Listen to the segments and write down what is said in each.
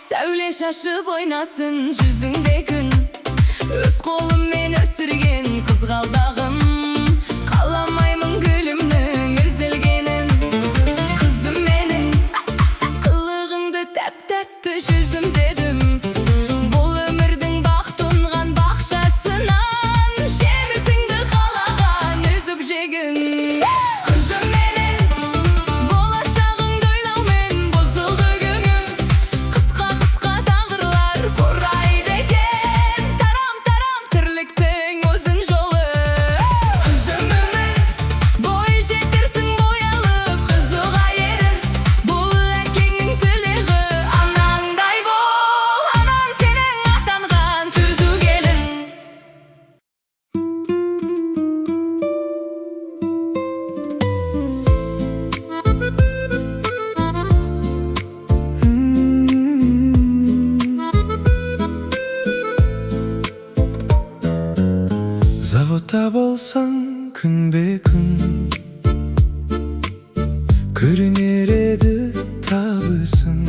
Сәуле шашып ойнасын жүзіңде күн, өз қолыммен өсірген қызғалдағым. Қаламаймын гүлімнің үзілгенін, қызым менің қылығыңды тәп-тәтті жүзім дедім. Бұл өмірдің бақ тұнған бақшасынан жемісіңді қалаған үзіп жегін. Заводта болсаң күнбе-күн көрінер еді табысың.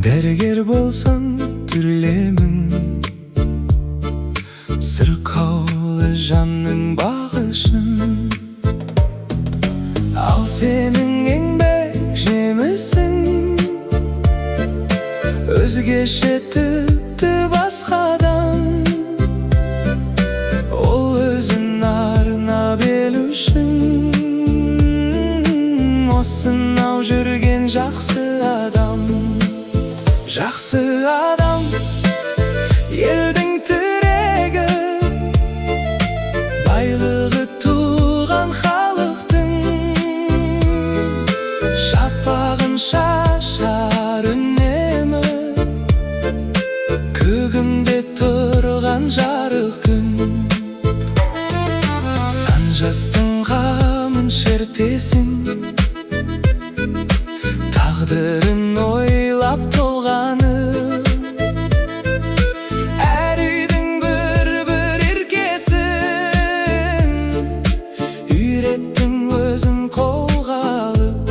Дәрігер болсаң түрлемің, сырқаулы жанның бағышын. Ал сенің еңбек жемісің, өзгеше тіпті басқадан. Ол өзін арнап елушін, осынау жүрген жақсы адам. Жақсы адам, елдің тірегі, байлығы туған халықтың. Шапағын шашар үнемі, көгінде тұрған жарық күн. Сан жастың ғамын шертесің, тағдырын ойлап толғаны. Әр үйдің бір-бір еркесін үйреттің өзің қолға алып.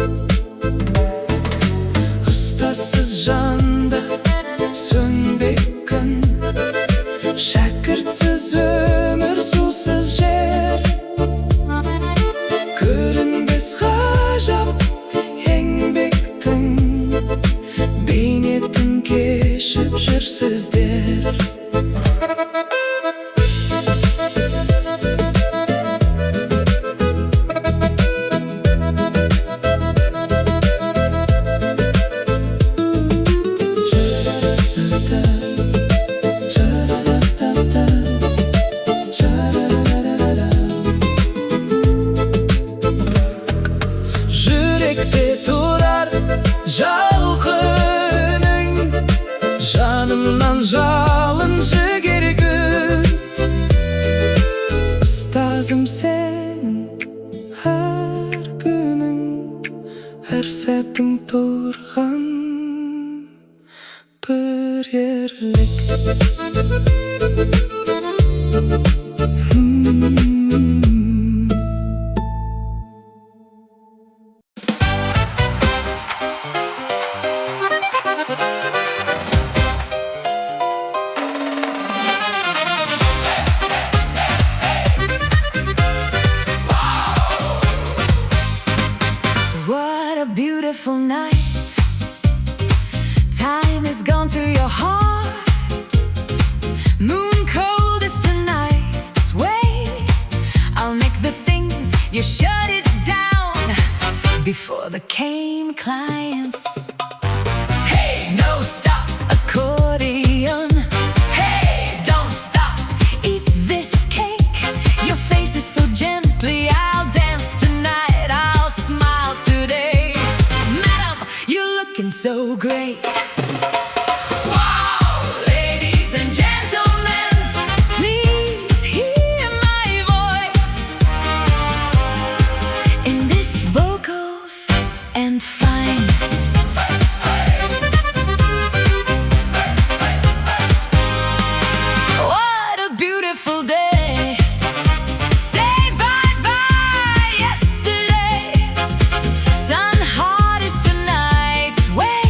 Ұстасыз жанда сөнбек күн, шәкіртсіз өмір сусыз жер. Көрінбес ғажап еңбектің бейнетін кешіп жүрсіздер. Жүректе тұрар жалқының, жанымнан жалын жігер күт. Ұстазым сенің әр күнің, әр сәтің тұрған бір ерлік. What a beautiful night. Time is gone to your heart. Moon cold is tonight's way. I'll make the things you shut it down before the came clients. Hey, no stop accordion. Hey, don't stop, eat this cake. Your face is so gently, I'll dance tonight, I'll smile today. Madam, you're looking so great. Wow, ladies and gentlemen, please hear my voice in this vocals and fine. What a beautiful day. Say bye-bye yesterday. Sun hot is tonight's way.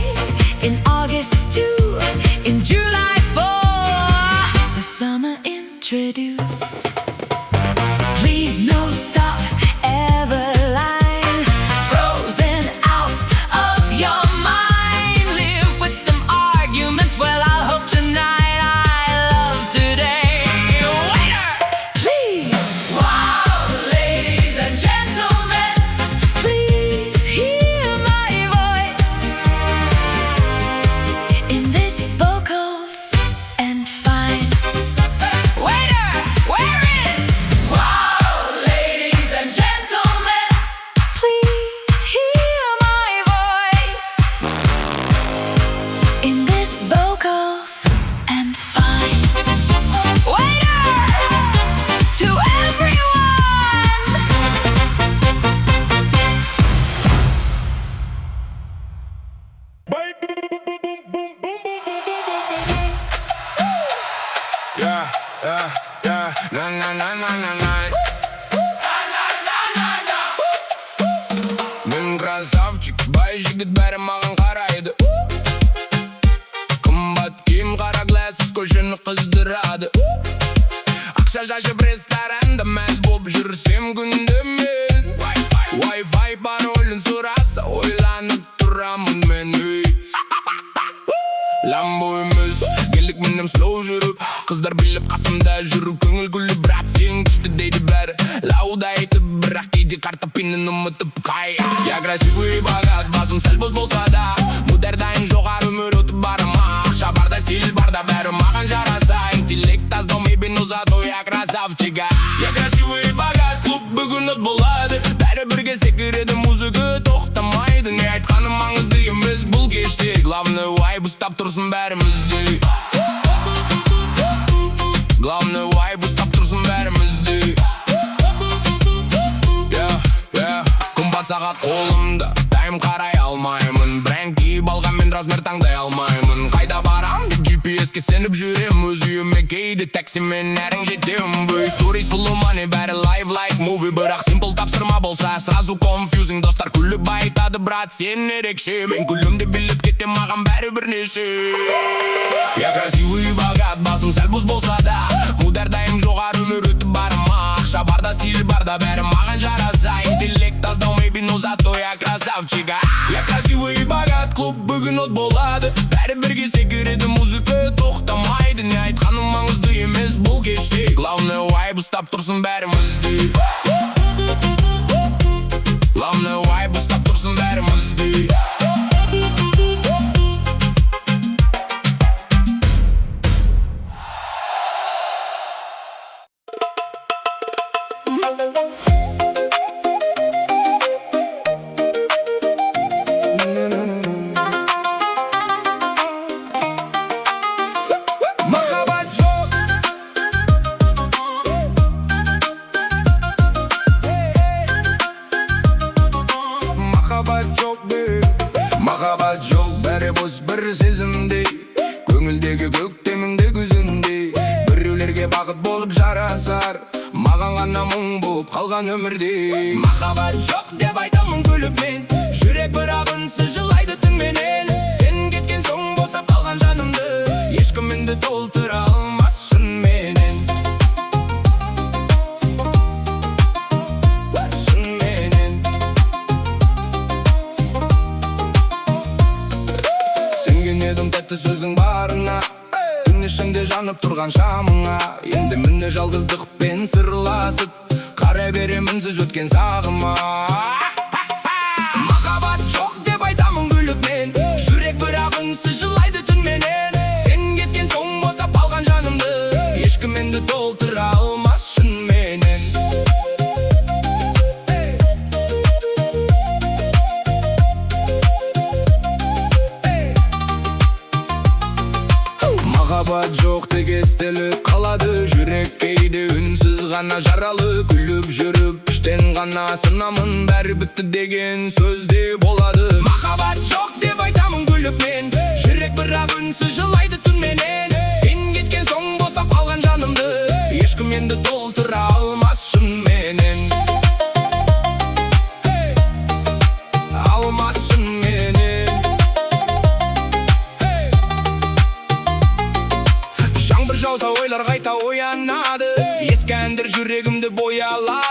Мен красавчик, бай жігіт, бәрі маған қарайды. Қымбат киім, қара гләсіз көшені қыздырады. Ақша шашып ресторанда мәз боп жүрсем күнде мен. Wi-Fi паролін сұраса ойланып тұрамын мен. Ламбо емес, келдік мінем слоу жүріп, қыздар біліп қасымда жүріп, көңіл күліп, брат сен күшті дейді бәрі. Лауда айтып, бірақ кейде картопинін ұмытып қай. Я красивый богат, басым сәл бос болса да, мұдәрдайын жоғары өмір өтіп барыма. Ақша барда, стиль барда, бәрі маған жараса. Интеллект аздау, мейбен ұзату, я красавчига. Я красивый богат, клуб бүгін от болады, бәрі бірге секіреді, музыка тоқтамайды. Не айтқаным маңызды емес бұл кеште, главный вайб ұстап тұрсын бәрімізді. Главный вайб ұстап тұрсын бәрімізді. Қымбат сағат қолымда, тайм қарай алмаймын. Бренд киіп алғанмен размер таңдай алмаймын. Қайда барам деп GPS-ке сеніп жүрем, өз үйіме кейде таксимен әрің жетем. Stories full of money, бәрі live like movie, бірақ simple тапсырма болса сразу confusing. Достар күліп айтады, брат сен ерекше, мен күлімде біліп кетем, маған бәрі бірнеше. Я красивый богат, басым сәл бос болса да, мұдәрдайым жоғары өмір өтіп барыма. Ақша барда, стиль барда, бәрі маған жараса. Интеллект аздау, мейбен ұзату, я красавчига. Я красивый богат, клуб бүгін от болады, бәрі бірге секіреді, музыка тоқтамайды. Не айтқаным маңызды емес бұл кеште, главный вайб ұстап тұрсын бәрімізді. Главный вайб ұстап тұрсын бәрімізді. Махаббат жоқ, бәрі бос бір сезімдей, көңілдегі көктеміңде күзіндей. Біреулерге бақыт болып жарасар, маған ғана мұң болып қалған өмірде. Махаббат жоқ деп айтамын күліп мен, жүрек бірақ үнсіз жылайды түнменен. Сен кеткен соң босап қалған жанымды, ешкім енді толтыра алмас шынменен. Едім тәтті сөздің барына, түн ішінде жанып тұрған шамыңа. Енді міне жалғыздықпен сырласып, қарай берем үнсіз өткен сағыма. Махаббат жоқ деп айтамын күліп мен, жүрек бірақ үнсіз жылайды түнменен. Сен кеткен соң босап қалған жанымды, ешкім енді толтыра алмас шынменен. Махаббат жоқ тек естелік қалады, жүрек кейде үнсіз ғана жаралы. Күліп жүріп іштен ғана сынамын, бәрі бітті деген сөзде болады. Махаббат жоқ деп айтамын күліп мен, жүрек бірақ үнсіз жылайды түнменен. Сен кеткен соң босап қалған жанымды, ешкім енді толтыра алмас шынменен. Алмас шынменен. Жаңбыр жауса ойлар қайта оянады, ескі әндер жүрегімді боялады.